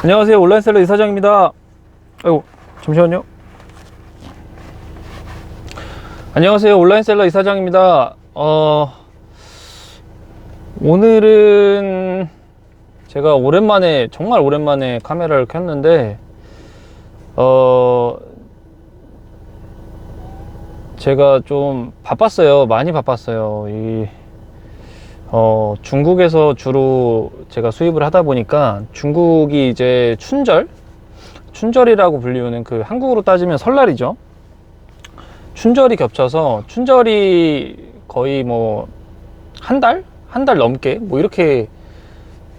안녕하세요. 온라인셀러 이사장입니다. 아이고, 잠시만요. 안녕하세요. 온라인셀러 이사장입니다. 오늘은 제가 오랜만에, 정말 오랜만에 카메라를 켰는데, 제가 좀 바빴어요. 많이 바빴어요. 중국에서 주로 제가 수입을 하다 보니까 중국이 이제 춘절이라고 불리우는 그 한국으로 따지면 설날이죠. 춘절이 겹쳐서 춘절이 거의 뭐 한 달 넘게 뭐 이렇게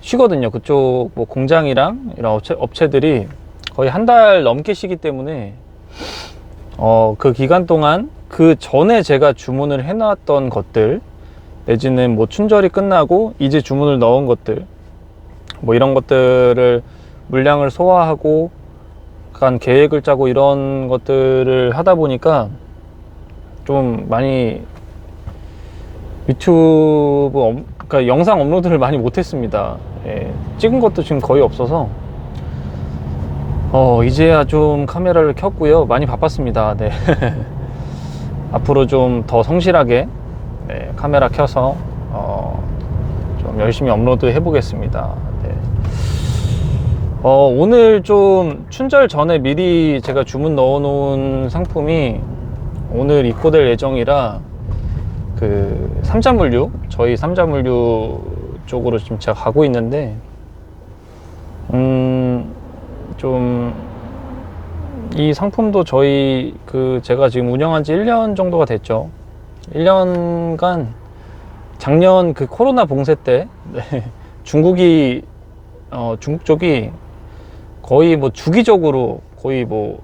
쉬거든요. 그쪽 뭐 공장이랑 이런 업체들이 거의 한 달 넘게 쉬기 때문에 그 기간 동안 그 전에 제가 주문을 해놨던 것들 내지는 뭐 춘절이 끝나고 이제 주문을 넣은 것들 뭐 이런 것들을 물량을 소화하고 약간 계획을 짜고 이런 것들을 하다 보니까 좀 많이 유튜브 그러니까 영상 업로드를 많이 못했습니다. 예, 찍은 것도 지금 거의 없어서 이제야 좀 카메라를 켰고요. 많이 바빴습니다. 네. 앞으로 좀 더 성실하게 카메라 켜서 좀 열심히 업로드 해 보겠습니다. 네. 오늘 좀 춘절 전에 미리 제가 주문 넣어 놓은 상품이 오늘 입고될 예정이라 그 삼자물류, 저희 삼자물류 쪽으로 지금 제가 가고 있는데 좀 이 상품도 저희 제가 지금 운영한 지 1년 정도가 됐죠. 1년간 작년 그 코로나 봉쇄 때 중국 쪽이 거의 뭐 주기적으로 거의 뭐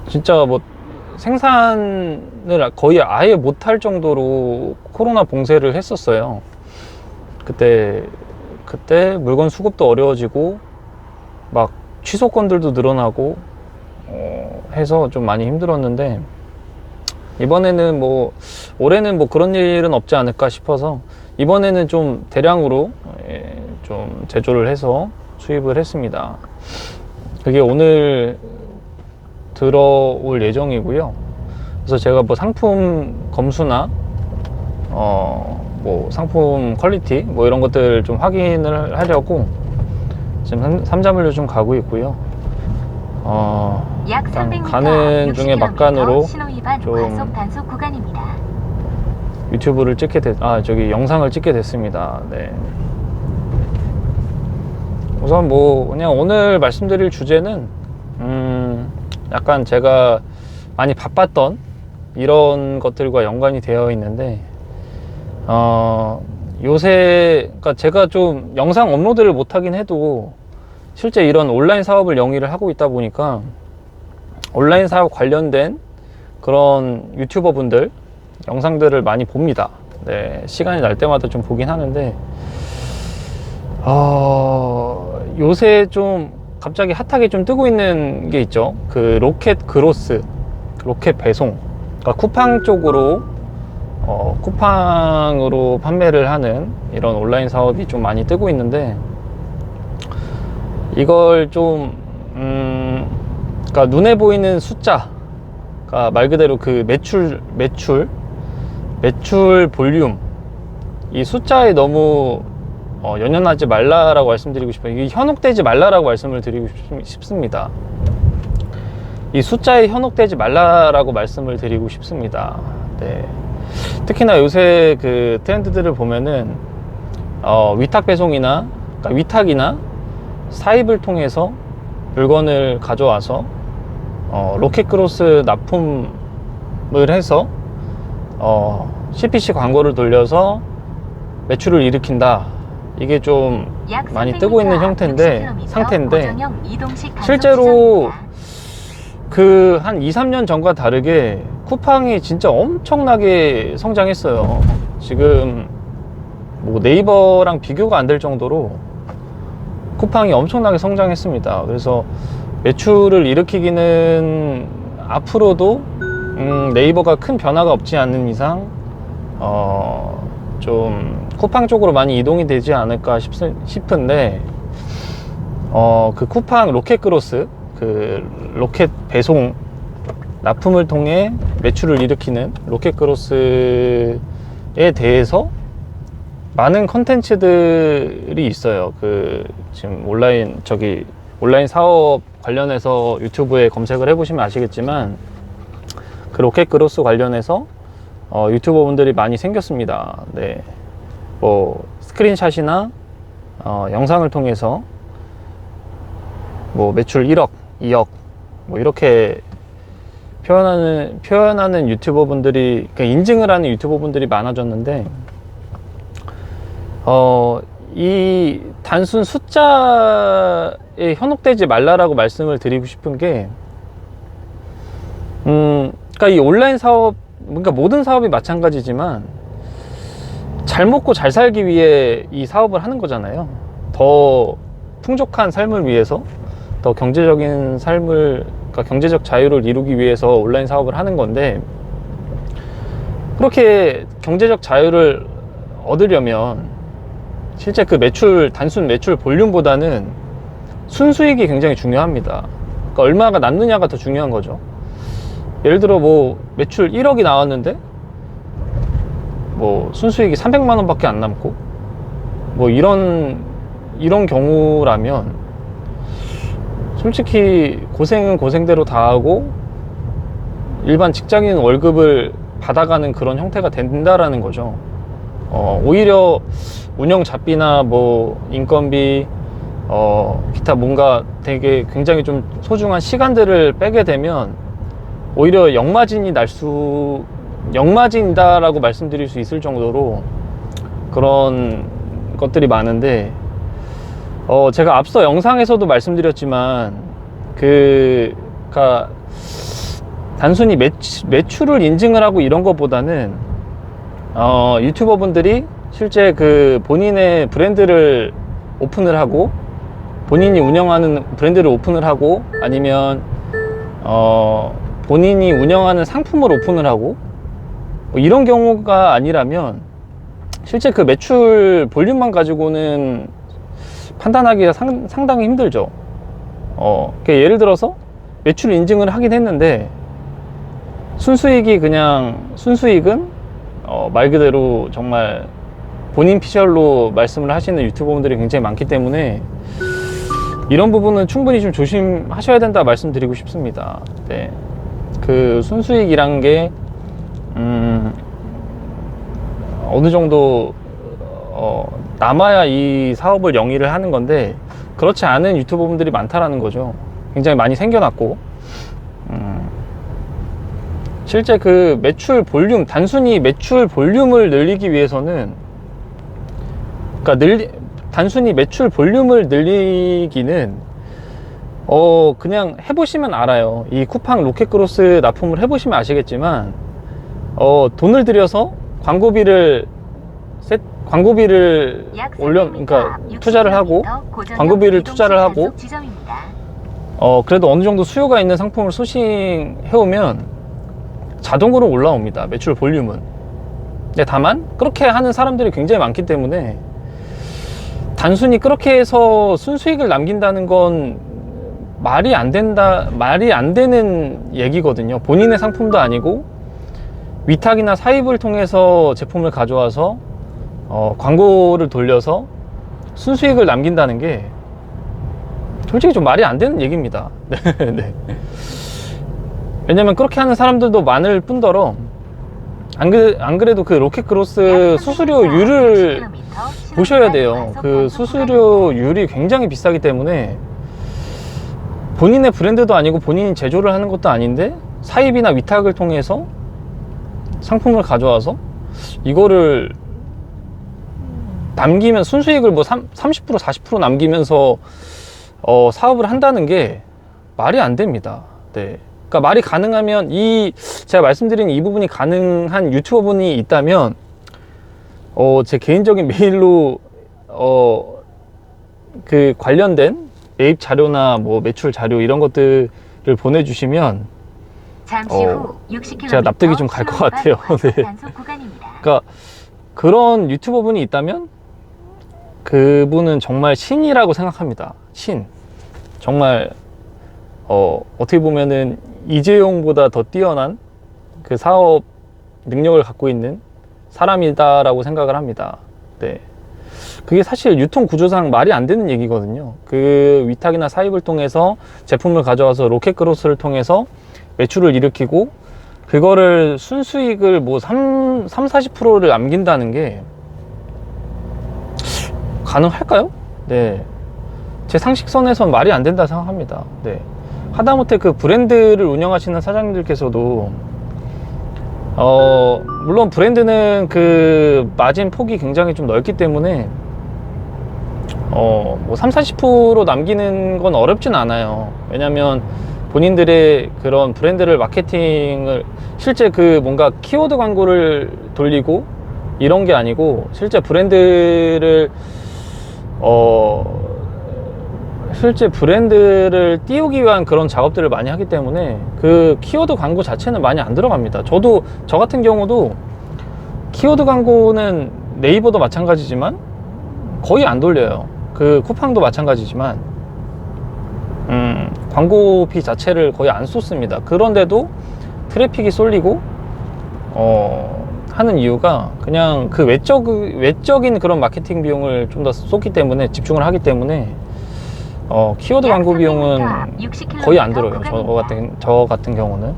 진짜 뭐 생산을 거의 아예 못할 정도로 코로나 봉쇄를 했었어요. 그때 물건 수급도 어려워지고 막 취소 건들도 늘어나고 해서 좀 많이 힘들었는데 이번에는 뭐 올해는 뭐 그런 일은 없지 않을까 싶어서 이번에는 좀 대량으로 좀 제조를 해서 수입을 했습니다. 그게 오늘 들어올 예정이고요. 그래서 제가 뭐 상품 검수나 뭐 상품 퀄리티 뭐 이런 것들 좀 확인을 하려고 지금 삼자물류 좀 가고 있고요. 약 300m 가는 중에 막간으로 좀 단속 구간입니다. 유튜브를 영상을 찍게 됐습니다. 네. 우선 뭐 그냥 오늘 말씀드릴 주제는 약간 제가 많이 바빴던 이런 것들과 연관이 되어 있는데 요새 그러니까 제가 좀 영상 업로드를 못하긴 해도 실제 이런 온라인 사업을 영위를 하고 있다 보니까 온라인 사업 관련된 그런 유튜버 분들 영상들을 많이 봅니다. 네, 시간이 날 때마다 좀 보긴 하는데 요새 좀 갑자기 핫하게 좀 뜨고 있는 게 있죠. 그 로켓 그로스, 로켓 배송, 그러니까 쿠팡 쪽으로 쿠팡으로 판매를 하는 이런 온라인 사업이 좀 많이 뜨고 있는데 이걸 좀 그러니까 눈에 보이는 숫자, 그러니까 말 그대로 그 매출 볼륨, 이 숫자에 너무 연연하지 말라라고 말씀드리고 싶어요. 이게 현혹되지 말라라고 말씀을 드리고 싶습니다. 이 숫자에 현혹되지 말라라고 말씀을 드리고 싶습니다. 네. 특히나 요새 그 트렌드들을 보면은 위탁 배송이나 그러니까 위탁이나 사입을 통해서 물건을 가져와서 로켓 크로스 납품을 해서 CPC 광고를 돌려서 매출을 일으킨다. 이게 좀 많이 뜨고 있는 상태인데 실제로 그 한 2-3년 전과 다르게 쿠팡이 진짜 엄청나게 성장했어요. 지금 뭐 네이버랑 비교가 안 될 정도로 쿠팡이 엄청나게 성장했습니다. 그래서 매출을 일으키기는 앞으로도 네이버가 큰 변화가 없지 않는 이상 좀, 쿠팡 쪽으로 많이 이동이 되지 않을까 싶은데, 그 쿠팡 로켓크로스, 그 로켓 배송 납품을 통해 매출을 일으키는 로켓크로스에 대해서 많은 컨텐츠들이 있어요. 그 지금 온라인 사업 관련해서 유튜브에 검색을 해보시면 아시겠지만, 그 로켓크로스 관련해서 유튜버 분들이 많이 생겼습니다. 네. 뭐 스크린샷이나 영상을 통해서 뭐 매출 1억, 2억 뭐 이렇게 표현하는 유튜버 분들이, 그러니까 인증을 하는 유튜버 분들이 많아졌는데, 이 단순 숫자에 현혹되지 말라라고 말씀을 드리고 싶은 게, 그러니까 이 온라인 사업, 그러니까 모든 사업이 마찬가지지만 잘 먹고 잘 살기 위해 이 사업을 하는 거잖아요. 더 풍족한 삶을 위해서, 더 경제적인 삶을, 그러니까 경제적 자유를 이루기 위해서 온라인 사업을 하는 건데, 그렇게 경제적 자유를 얻으려면 실제 그 단순 매출 볼륨보다는 순수익이 굉장히 중요합니다. 그러니까 얼마가 남느냐가 더 중요한 거죠. 예를 들어 뭐 매출 1억이 나왔는데 뭐 순수익이 300만 원밖에 안 남고, 뭐 이런 경우라면 솔직히 고생은 고생대로 다 하고 일반 직장인 월급을 받아가는 그런 형태가 된다라는 거죠. 오히려 운영 잡비나 뭐 인건비, 기타 뭔가 되게 굉장히 좀 소중한 시간들을 빼게 되면 오히려 역마진이다라고 말씀드릴 수 있을 정도로 그런 것들이 많은데, 제가 앞서 영상에서도 말씀드렸지만, 그러니까 단순히 매출을 인증을 하고 이런 것보다는 유튜버 분들이 실제 그 본인의 브랜드를 오픈을 하고, 본인이 운영하는 브랜드를 오픈을 하고, 아니면 본인이 운영하는 상품을 오픈을 하고, 뭐 이런 경우가 아니라면 실제 그 매출 볼륨만 가지고는 판단하기가 상당히 힘들죠. 그러니까 예를 들어서 매출 인증을 하긴 했는데 순수익은 말 그대로 정말 본인 피셜로 말씀을 하시는 유튜버분들이 굉장히 많기 때문에 이런 부분은 충분히 좀 조심하셔야 된다 말씀드리고 싶습니다. 네. 그 순수익이란 게 어느 정도 남아야 이 사업을 영위를 하는 건데, 그렇지 않은 유튜버분들이 많다라는 거죠. 굉장히 많이 생겨났고, 실제 그 단순히 매출 볼륨을 늘리기 위해서는, 그러니까 단순히 매출 볼륨을 늘리기는 그냥 해보시면 알아요. 이 쿠팡 로켓크로스 납품을 해보시면 아시겠지만, 돈을 들여서 광고비를 그러니까 투자를 하고, 그래도 어느 정도 수요가 있는 상품을 소싱해오면 자동으로 올라옵니다, 매출 볼륨은. 근데 다만 그렇게 하는 사람들이 굉장히 많기 때문에 단순히 그렇게 해서 순수익을 남긴다는 건 말이 안 되는 얘기거든요. 본인의 상품도 아니고 위탁이나 사입을 통해서 제품을 가져와서 광고를 돌려서 순수익을 남긴다는 게 솔직히 좀 말이 안 되는 얘기입니다. 네. 왜냐면 그렇게 하는 사람들도 많을 뿐더러, 안 그래도 그 로켓크로스 수수료율을 보셔야 돼요. 그 수수료율이 굉장히 비싸기 때문에 본인의 브랜드도 아니고 본인이 제조를 하는 것도 아닌데 사입이나 위탁을 통해서 상품을 가져와서 이거를 남기면 순수익을 뭐 30% 40% 남기면서 사업을 한다는 게 말이 안 됩니다. 네. 그러니까 말이 가능하면, 제가 말씀드린 이 부분이 가능한 유튜버 분이 있다면 제 개인적인 메일로 그 관련된 매입 자료나 뭐 매출 자료 이런 것들을 보내주시면 잠시 후 60km 제가 납득이 좀 갈 것 같아요. 네. 그러니까 그런 유튜버 분이 있다면 그분은 정말 신이라고 생각합니다. 신. 정말 어떻게 보면은 이재용보다 더 뛰어난 그 사업 능력을 갖고 있는 사람이다라고 생각을 합니다. 네. 그게 사실 유통 구조상 말이 안 되는 얘기거든요. 그 위탁이나 사입을 통해서 제품을 가져와서 로켓크로스를 통해서 매출을 일으키고 그거를 순수익을 뭐 40%를 남긴다는 게 가능할까요? 네. 제 상식선에선 말이 안 된다 생각합니다. 네. 하다못해 그 브랜드를 운영하시는 사장님들께서도 물론 브랜드는 그 마진 폭이 굉장히 좀 넓기 때문에 뭐 30-40% 남기는 건 어렵진 않아요. 왜냐면 본인들의 그런 브랜드를 마케팅을 실제 그 뭔가 키워드 광고를 돌리고 이런 게 아니고 실제 브랜드를 실제 브랜드를 띄우기 위한 그런 작업들을 많이 하기 때문에 그 키워드 광고 자체는 많이 안 들어갑니다. 저 같은 경우도 키워드 광고는 네이버도 마찬가지지만 거의 안 돌려요. 그 쿠팡도 마찬가지지만 광고비 자체를 거의 안 쏟습니다. 그런데도 트래픽이 쏠리고 하는 이유가 그냥 그 외적인 그런 마케팅 비용을 좀 더 쏟기 때문에 집중을 하기 때문에 키워드 광고 비용은 거의 안 들어요. 저 같은 경우는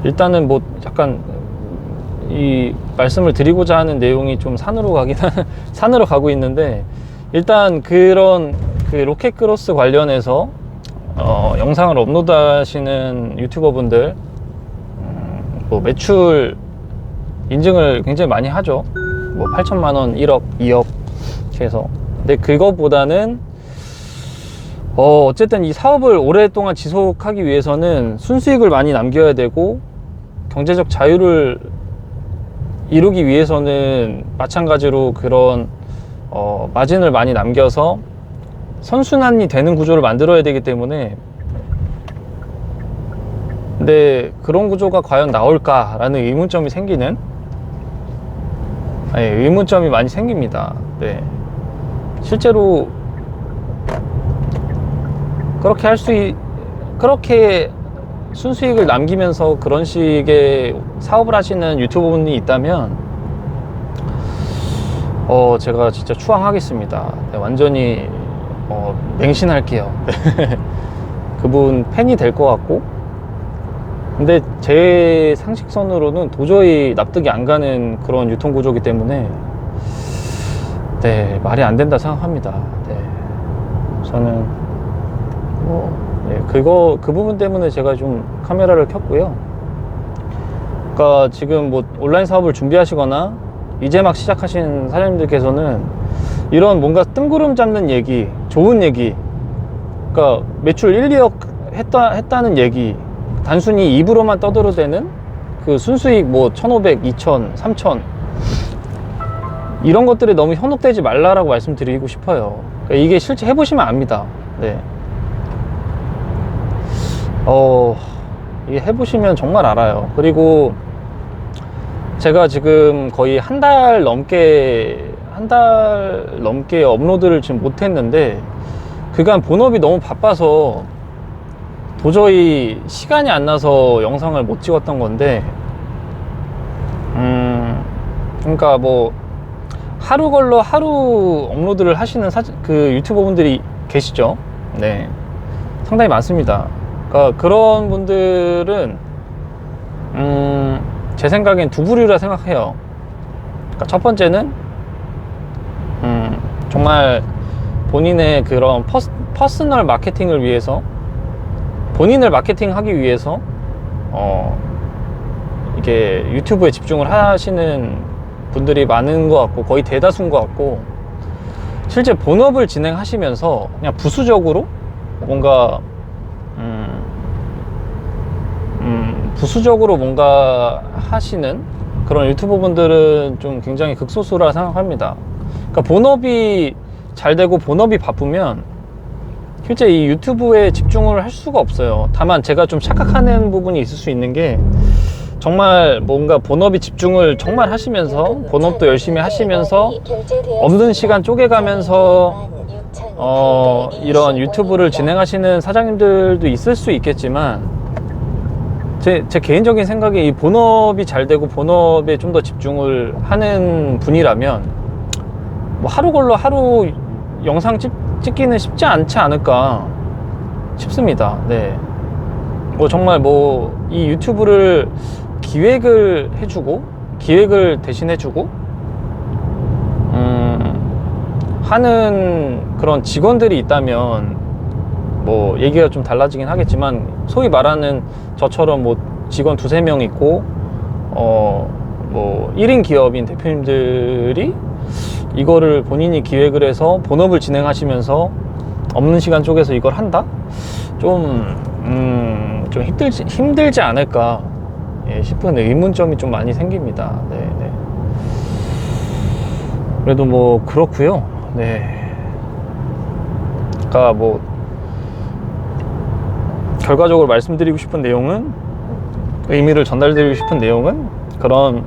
일단은 뭐 약간 이 말씀을 드리고자 하는 내용이 좀 산으로 가고 있는데 일단 그런 그 로켓크로스 관련해서 영상을 업로드 하시는 유튜버 분들 뭐 매출 인증을 굉장히 많이 하죠. 뭐 8천만원, 1억, 2억 해서. 근데 그거보다는 어쨌든 이 사업을 오랫동안 지속하기 위해서는 순수익을 많이 남겨야 되고 경제적 자유를 이루기 위해서는 마찬가지로 그런 마진을 많이 남겨서 선순환이 되는 구조를 만들어야 되기 때문에 근데 그런 구조가 과연 나올까라는 의문점이 의문점이 많이 생깁니다. 네. 실제로 그렇게 순수익을 남기면서 그런 식의 사업을 하시는 유튜버분이 있다면 제가 진짜 추앙하겠습니다. 네, 완전히 맹신할게요. 그분 팬이 될 것 같고 근데 제 상식선으로는 도저히 납득이 안 가는 그런 유통구조이기 때문에 네, 말이 안 된다 생각합니다. 네, 저는 그 부분 때문에 제가 좀 카메라를 켰고요. 그러니까 지금 뭐 온라인 사업을 준비하시거나 이제 막 시작하신 사장님들께서는 이런 뭔가 뜬구름 잡는 얘기, 좋은 얘기, 그러니까 매출 1, 2억 했다는 얘기, 단순히 입으로만 떠들어대는 그 순수익 뭐 1,500, 2,000, 3,000 이런 것들이 너무 현혹되지 말라라고 말씀드리고 싶어요. 그러니까 이게 실제 해보시면 압니다. 네. 이게 해보시면 정말 알아요. 그리고 제가 지금 거의 한 달 넘게 업로드를 지금 못했는데 그간 본업이 너무 바빠서 도저히 시간이 안 나서 영상을 못 찍었던 건데 그러니까 뭐 하루 걸러 하루 업로드를 하시는 그 유튜버 분들이 계시죠. 네, 상당히 많습니다. 그러니까 그런 분들은 제 생각엔 두 부류라 생각해요. 그러니까 첫 번째는 정말 본인의 그런 퍼스널 마케팅을 위해서 본인을 마케팅하기 위해서 이게 유튜브에 집중을 하시는 분들이 많은 것 같고 거의 대다수인 것 같고 실제 본업을 진행하시면서 그냥 부수적으로 뭔가 부수적으로 뭔가 하시는 그런 유튜버 분들은 좀 굉장히 극소수라 생각합니다. 그러니까 본업이 잘 되고 본업이 바쁘면 실제 이 유튜브에 집중을 할 수가 없어요. 다만 제가 좀 착각하는 부분이 있을 수 있는 게 정말 뭔가 본업이 집중을 정말 하시면서 본업도 열심히 하시면서 없는 시간 쪼개가면서 이런 유튜브를 진행하시는 사장님들도 있을 수 있겠지만, 제 개인적인 생각에 이 본업이 잘 되고 본업에 좀 더 집중을 하는 분이라면 뭐 하루 걸러 하루 영상 찍기는 쉽지 않지 않을까 싶습니다. 네. 뭐 정말 뭐 이 유튜브를 기획을 해주고 기획을 대신 해주고 하는 그런 직원들이 있다면 뭐 얘기가 좀 달라지긴 하겠지만, 소위 말하는 저처럼 뭐 직원 두세 명 있고 뭐 1인 기업인 대표님들이 이거를 본인이 기획을 해서 본업을 진행하시면서 없는 시간 쪽에서 이걸 한다? 좀 힘들지 않을까 싶은 의문점이 좀 많이 생깁니다. 네. 그래도 뭐 그렇고요. 네. 그러니까 뭐 결과적으로 말씀드리고 싶은 내용은, 의미를 전달드리고 싶은 내용은, 그런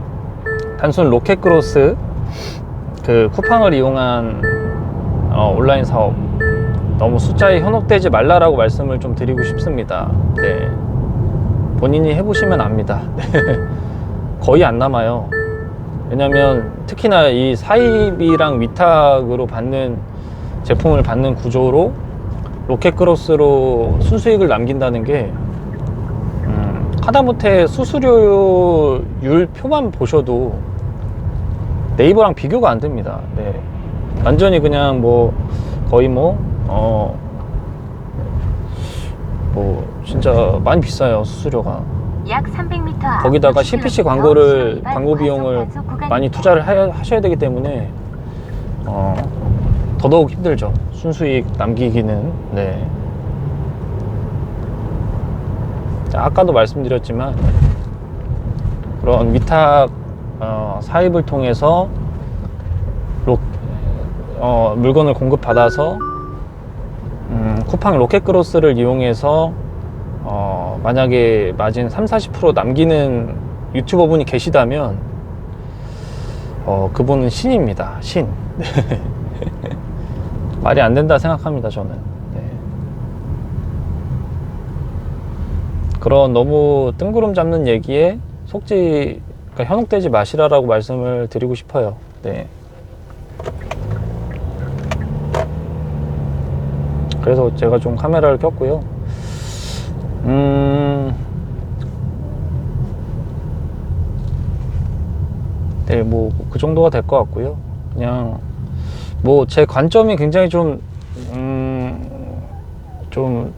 단순 로켓크로스 그 쿠팡을 이용한 온라인 사업 너무 숫자에 현혹되지 말라라고 말씀을 좀 드리고 싶습니다. 네. 본인이 해보시면 압니다. 네. 거의 안 남아요. 왜냐면 특히나 이 사입이랑 위탁으로 받는 제품을 받는 구조로 로켓크로스로 순수익을 남긴다는 게 하다못해 수수료율 표만 보셔도 네이버랑 비교가 안 됩니다. 네. 완전히 그냥 뭐 거의 뭐 진짜 많이 비싸요, 수수료가. 약 300m 거기다가 CPC 광고를, 광고 비용을 많이 투자를 하셔야 되기 때문에 더더욱 힘들죠, 순수익 남기기는. 네. 자, 아까도 말씀드렸지만 그런 위탁 사입을 통해서 물건을 공급받아서 쿠팡 로켓크로스를 이용해서 만약에 마진 30-40% 남기는 유튜버분이 계시다면 그분은 신입니다. 신. 말이 안 된다 생각합니다, 저는. 네. 그런 너무 뜬구름 잡는 얘기에 그러니까 현혹되지 마시라라고 말씀을 드리고 싶어요. 네. 그래서 제가 좀 카메라를 켰고요. 네, 뭐 그 정도가 될 것 같고요. 그냥 뭐 제 관점이 굉장히 좀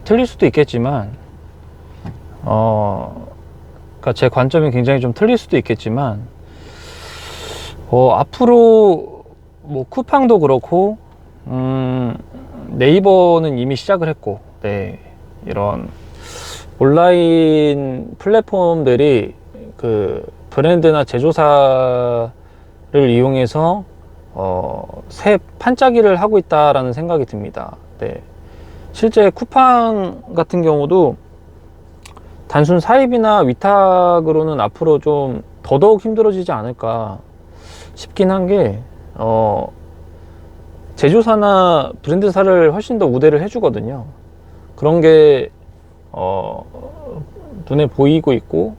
틀릴 수도 있겠지만, 그러니까 제 관점이 굉장히 좀 틀릴 수도 있겠지만, 앞으로 뭐 쿠팡도 그렇고, 네이버는 이미 시작을 했고, 네, 이런 온라인 플랫폼들이 그 브랜드나 제조사를 이용해서 새 판짜기를 하고 있다라는 생각이 듭니다. 네. 실제 쿠팡 같은 경우도 단순 사입이나 위탁으로는 앞으로 좀 더더욱 힘들어지지 않을까 싶긴 한 게, 제조사나 브랜드사를 훨씬 더 우대를 해주거든요. 그런 게 눈에 보이고 있고,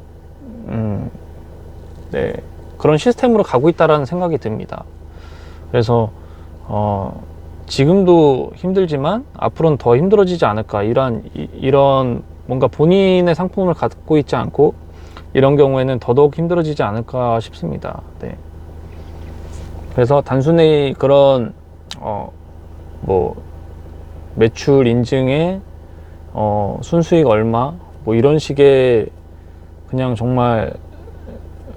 네, 그런 시스템으로 가고 있다라는 생각이 듭니다. 그래서 지금도 힘들지만 앞으로는 더 힘들어지지 않을까, 이런 뭔가 본인의 상품을 갖고 있지 않고 이런 경우에는 더더욱 힘들어지지 않을까 싶습니다. 네. 그래서 단순히 그런 뭐 매출 인증에 순수익 얼마 뭐 이런 식의 그냥 정말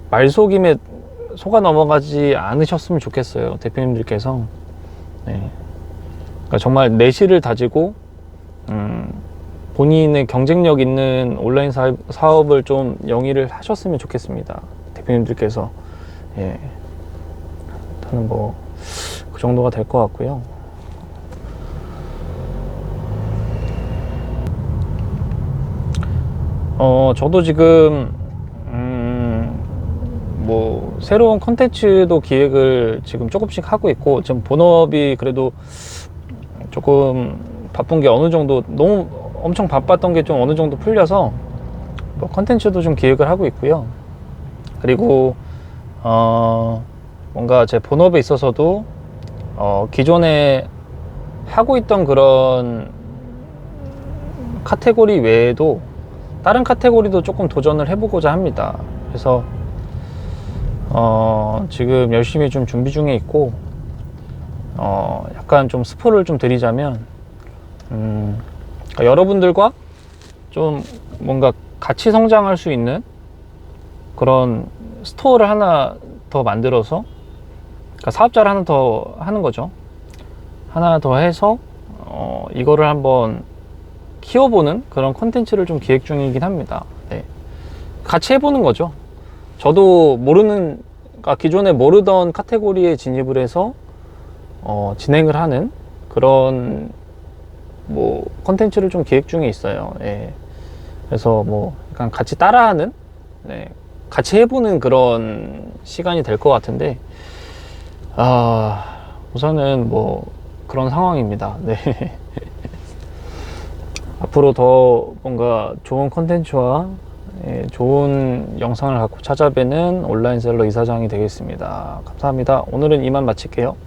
말속임에 속아 넘어가지 않으셨으면 좋겠어요, 대표님들께서. 네. 그러니까 정말 내실을 다지고 본인의 경쟁력 있는 온라인 사업을 좀 영위를 하셨으면 좋겠습니다, 대표님들께서. 예. 저는 뭐 그 정도가 될 것 같고요. 저도 지금 뭐 새로운 컨텐츠도 기획을 지금 조금씩 하고 있고, 지금 본업이 그래도 조금 바쁜 게 어느 정도, 너무 엄청 바빴던 게 좀 어느 정도 풀려서 뭐 컨텐츠도 좀 기획을 하고 있고요. 그리고 뭔가 제 본업에 있어서도 기존에 하고 있던 그런 카테고리 외에도 다른 카테고리도 조금 도전을 해보고자 합니다. 그래서 지금 열심히 좀 준비 중에 있고, 약간 좀 스포를 좀 드리자면, 그러니까 여러분들과 좀 뭔가 같이 성장할 수 있는 그런 스토어를 하나 더 만들어서, 그러니까 사업자를 하나 더 하는 거죠. 하나 더 해서 이거를 한번 키워보는 그런 콘텐츠를 좀 기획 중이긴 합니다. 네. 같이 해보는 거죠. 저도 그러니까 기존에 모르던 카테고리에 진입을 해서 진행을 하는 그런 뭐 콘텐츠를 좀 기획 중에 있어요. 예. 그래서 뭐 약간 같이 따라하는, 네, 같이 해보는 그런 시간이 될 것 같은데, 우선은 뭐 그런 상황입니다. 네. 앞으로 더 뭔가 좋은 콘텐츠와 좋은 영상을 갖고 찾아뵈는 온라인 셀러 이사장이 되겠습니다. 감사합니다. 오늘은 이만 마칠게요.